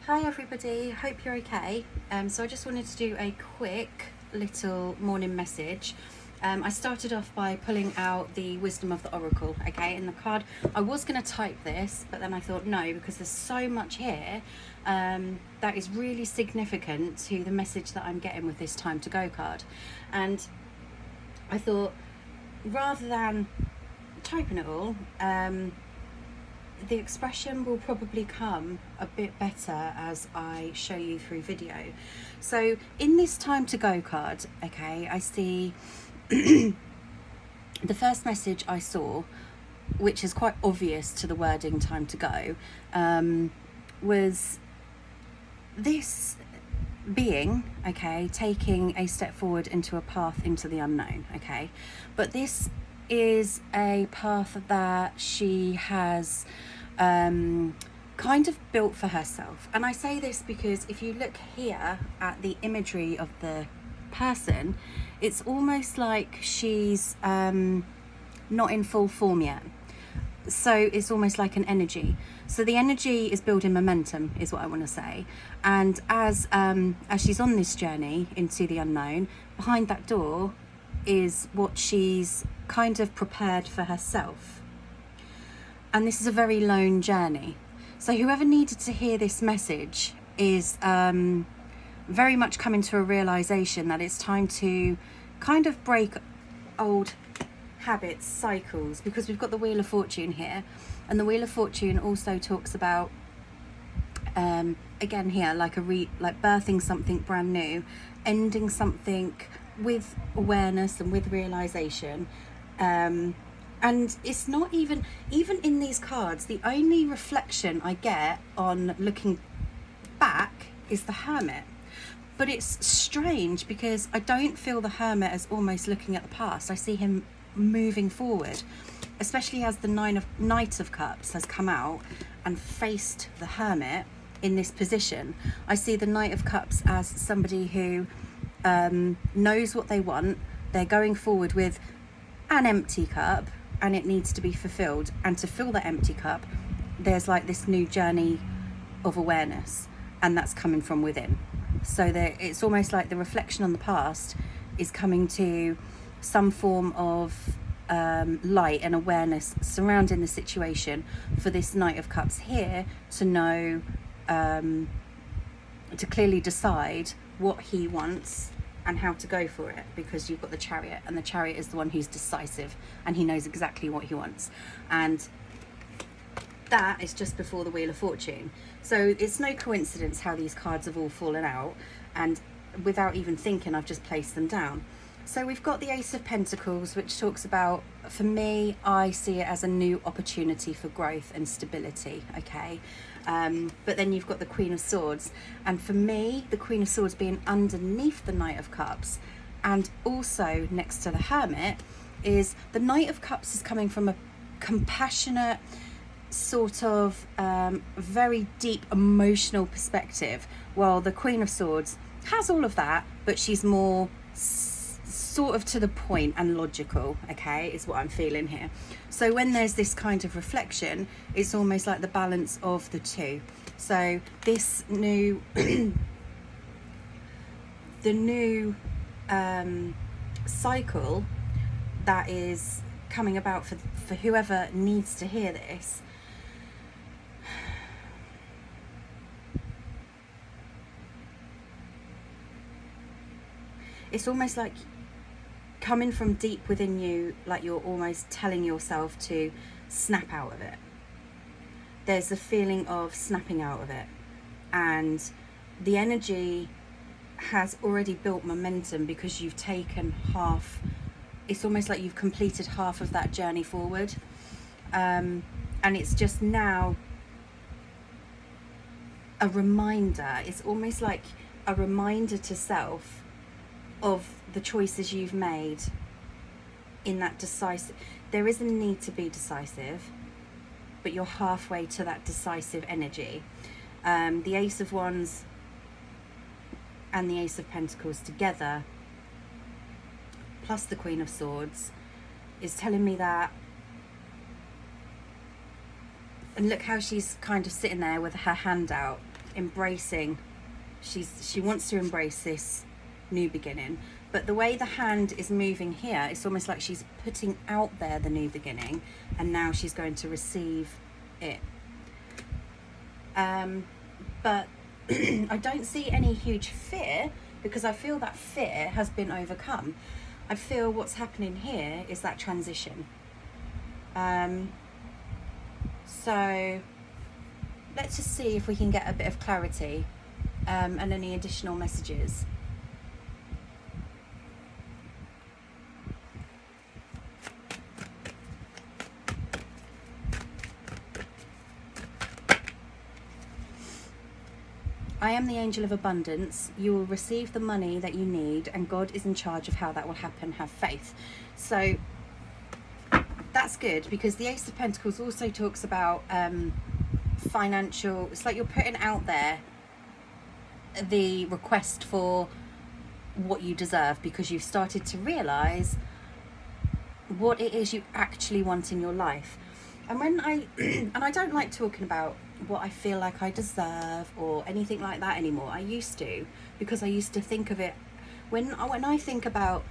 Hi everybody, hope you're okay. So I just wanted to do a quick little morning message. I started off by pulling out the Wisdom of the Oracle, okay, in the card. I was going to type this, but then I thought no, because there's so much here that is really significant to the message that I'm getting with this Time to Go card. And I thought, rather than typing it all, the expression will probably come a bit better as I show you through video. So in this Time to Go card, okay, I see the first message I saw, which is quite obvious to the wording Time to Go, was this being, okay, taking a step forward into a path into the unknown, okay, but this is a path that she has kind of built for herself. And I say this because if you look here at the imagery of the person, it's almost like she's not in full form yet. So it's almost like an energy. So the energy is building momentum, is what I want to say. And as she's on this journey into the unknown, behind that door is what she's kind of prepared for herself. And this is a very lone journey. So whoever needed to hear this message is very much coming to a realization that it's time to kind of break old habits, cycles, because we've got the Wheel of Fortune here, and the Wheel of Fortune also talks about again here, like birthing something brand new, ending something with awareness and with realization. And it's not even in these cards, the only reflection I get on looking back is the Hermit. But it's strange because I don't feel the Hermit as almost looking at the past. I see him moving forward, especially as the Knight of Cups has come out and faced the Hermit in this position. I see the Knight of Cups as somebody who knows what they want. They're going forward with an empty cup and it needs to be fulfilled, and to fill that empty cup there's like this new journey of awareness, and that's coming from within. So it's almost like the reflection on the past is coming to some form of light and awareness surrounding the situation for this Knight of Cups here to know, to clearly decide what he wants and how to go for it, because you've got the Chariot, and the Chariot is the one who's decisive and he knows exactly what he wants. And that is just before the Wheel of Fortune. So it's no coincidence how these cards have all fallen out, and without even thinking I've just placed them down. So we've got the Ace of Pentacles, which talks about, for me, I see it as a new opportunity for growth and stability, okay? But then you've got the Queen of Swords. And for me, the Queen of Swords being underneath the Knight of Cups and also next to the Hermit, is the Knight of Cups is coming from a compassionate, sort of very deep emotional perspective, while the Queen of Swords has all of that, but she's more sort of to the point and logical, okay, is what I'm feeling here. So when there's this kind of reflection, it's almost like the balance of the two. So this new the new cycle that is coming about for whoever needs to hear this, it's almost like coming from deep within you, like you're almost telling yourself to snap out of it. There's a feeling of snapping out of it, and the energy has already built momentum because you've taken half. It's almost like you've completed half of that journey forward, and it's just now a reminder. It's almost like a reminder to self of the choices you've made in that decisive. There is a need to be decisive, but you're halfway to that decisive energy. The Ace of Wands and the Ace of Pentacles together, plus the Queen of Swords, is telling me that And look how she's kind of sitting there with her hand out embracing, she wants to embrace this new beginning. But the way the hand is moving here, it's almost like she's putting out there the new beginning, and now she's going to receive it. But I don't see any huge fear, because I feel that fear has been overcome. I feel what's happening here is that transition. So let's just see if we can get a bit of clarity and any additional messages. I am the angel of abundance. You will receive the money that you need, and God is in charge of how that will happen. Have faith. So that's good, because the Ace of Pentacles also talks about financial. It's like you're putting out there the request for what you deserve, because you've started to realize what it is you actually want in your life. And when and I don't like talking about what I feel like I deserve or anything like that anymore. I used to, because I used to think of it when I think about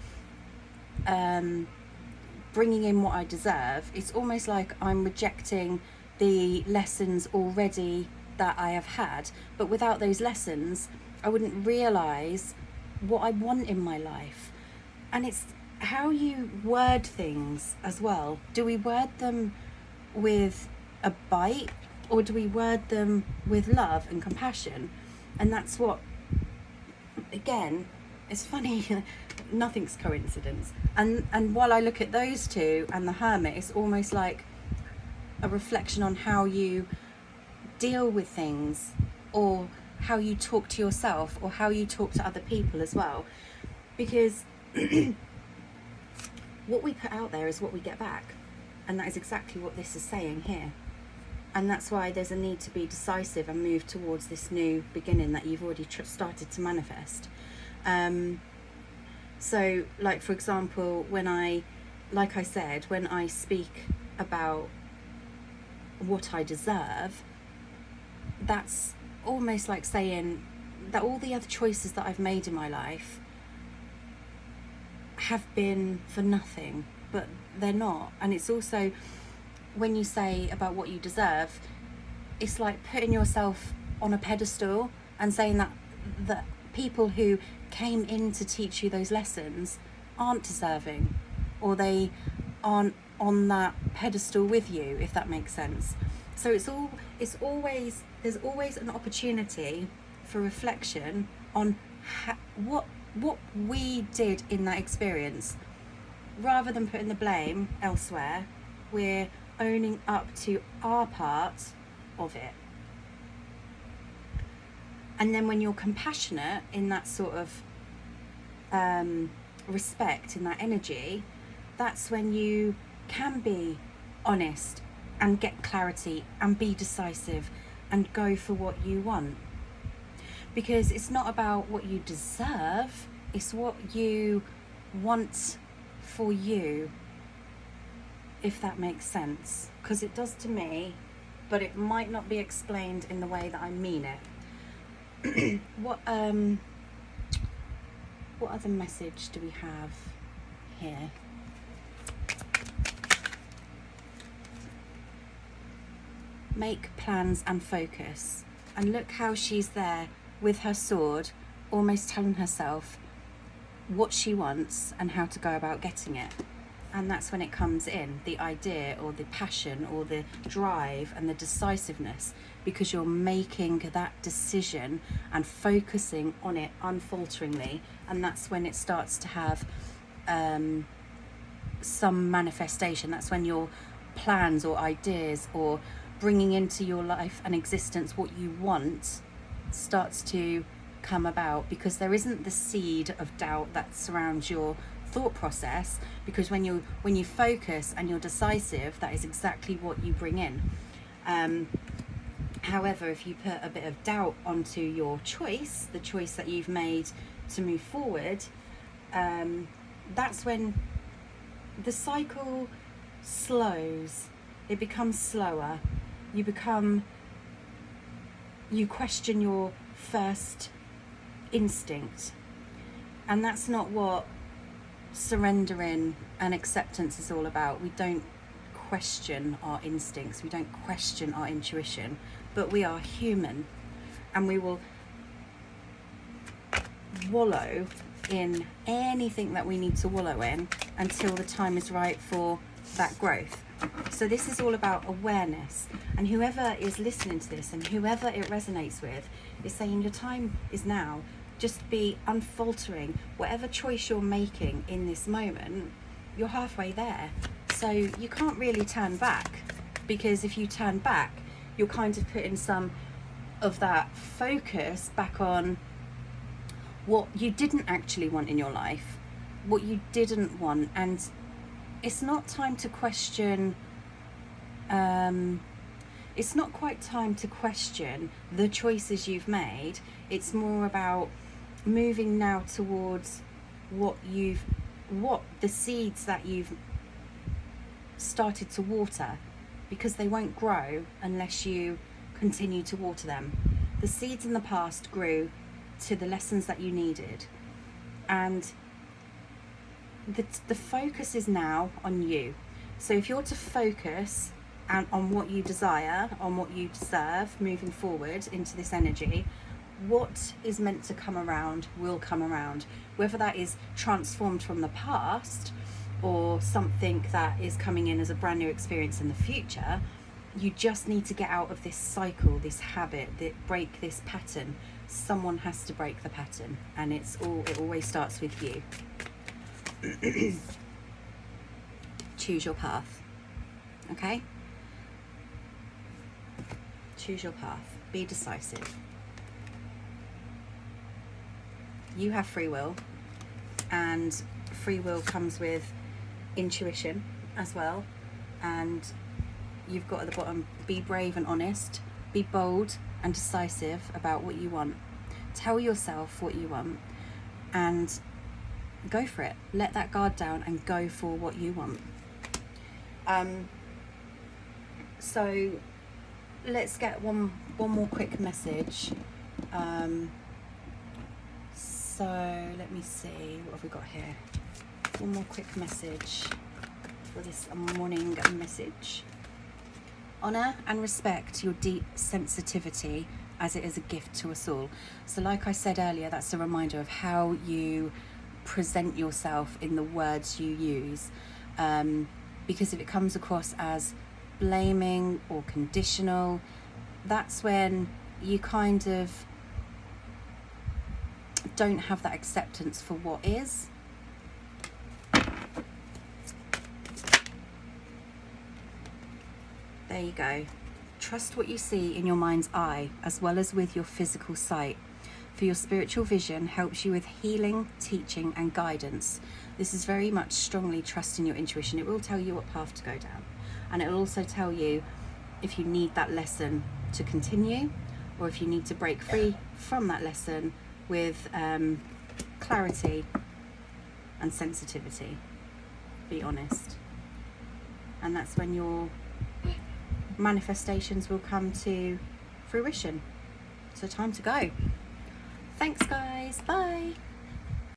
bringing in what I deserve, it's almost like I'm rejecting the lessons already that I have had. But without those lessons, I wouldn't realize what I want in my life. And it's how you word things as well. Do we word them with a bite, or do we word them with love and compassion? And that's what, again, it's funny, nothing's coincidence. And while I look at those two and the Hermit, it's almost like a reflection on how you deal with things, or how you talk to yourself, or how you talk to other people as well. Because what we put out there is what we get back. And that is exactly what this is saying here. And that's why there's a need to be decisive and move towards this new beginning that you've already started to manifest. So, like, for example, when I speak about what I deserve, that's almost like saying that all the other choices that I've made in my life have been for nothing, but they're not. And it's also, when you say about what you deserve, it's like putting yourself on a pedestal and saying that people who came in to teach you those lessons aren't deserving, or they aren't on that pedestal with you, if that makes sense. So there's always an opportunity for reflection on what we did in that experience. Rather than putting the blame elsewhere, we're owning up to our part of it. And then when you're compassionate in that sort of respect, in that energy, that's when you can be honest and get clarity and be decisive and go for what you want. Because it's not about what you deserve, it's what you want for you, if that makes sense. Because it does to me, but it might not be explained in the way that I mean it. What other message do we have here? Make plans and focus. And look how she's there with her sword, almost telling herself what she wants and how to go about getting it. And that's when it comes in, the idea or the passion or the drive and the decisiveness, because you're making that decision and focusing on it unfalteringly. And that's when it starts to have some manifestation. That's when your plans or ideas or bringing into your life and existence what you want starts to come about, because there isn't the seed of doubt that surrounds your thought process, because when you focus and you're decisive, that is exactly what you bring in. However, if you put a bit of doubt onto your choice, the choice that you've made to move forward, that's when the cycle slows. It becomes slower. You become you question your first instinct, and that's not what surrendering and acceptance is all about. We don't question our instincts, we don't question our intuition, but we are human, and we will wallow in anything that we need to wallow in until the time is right for that growth. So this is all about awareness, and whoever is listening to this and whoever it resonates with is saying your time is now. Just be unfaltering. Whatever choice you're making in this moment, you're halfway there. So you can't really turn back, because if you turn back, you're kind of putting some of that focus back on what you didn't actually want in your life, what you didn't want. And it's not time to question, it's not quite time to question the choices you've made. It's more about moving now towards what the seeds that you've started to water, because they won't grow unless you continue to water them. The seeds in the past grew to the lessons that you needed, and the focus is now on you. So if you're to focus on what you desire, on what you deserve moving forward into this energy, what is meant to come around will come around, whether that is transformed from the past or something that is coming in as a brand new experience in the future. You just need to get out of this cycle, this habit, break this pattern. Someone has to break the pattern, and it always starts with you. Choose your path. Okay? Choose your path. Be decisive. You have free will, and free will comes with intuition as well. And you've got at the bottom, be brave and honest, be bold and decisive about what you want. Tell yourself what you want and go for it. Let that guard down and go for what you want. So let's get one more quick message. So let me see, what have we got here? One more quick message for this morning message. Honour and respect your deep sensitivity, as it is a gift to us all. So like I said earlier, that's a reminder of how you present yourself in the words you use. Because if it comes across as blaming or conditional, that's when you kind of don't have that acceptance for what is. There you go. Trust what you see in your mind's eye as well as with your physical sight. For your spiritual vision helps you with healing, teaching and guidance. This is very much strongly trusting your intuition. It will tell you what path to go down, and it will also tell you if you need that lesson to continue or if you need to break free from that lesson with clarity and sensitivity. Be honest, and that's when your manifestations will come to fruition. So time to go. Thanks guys, bye.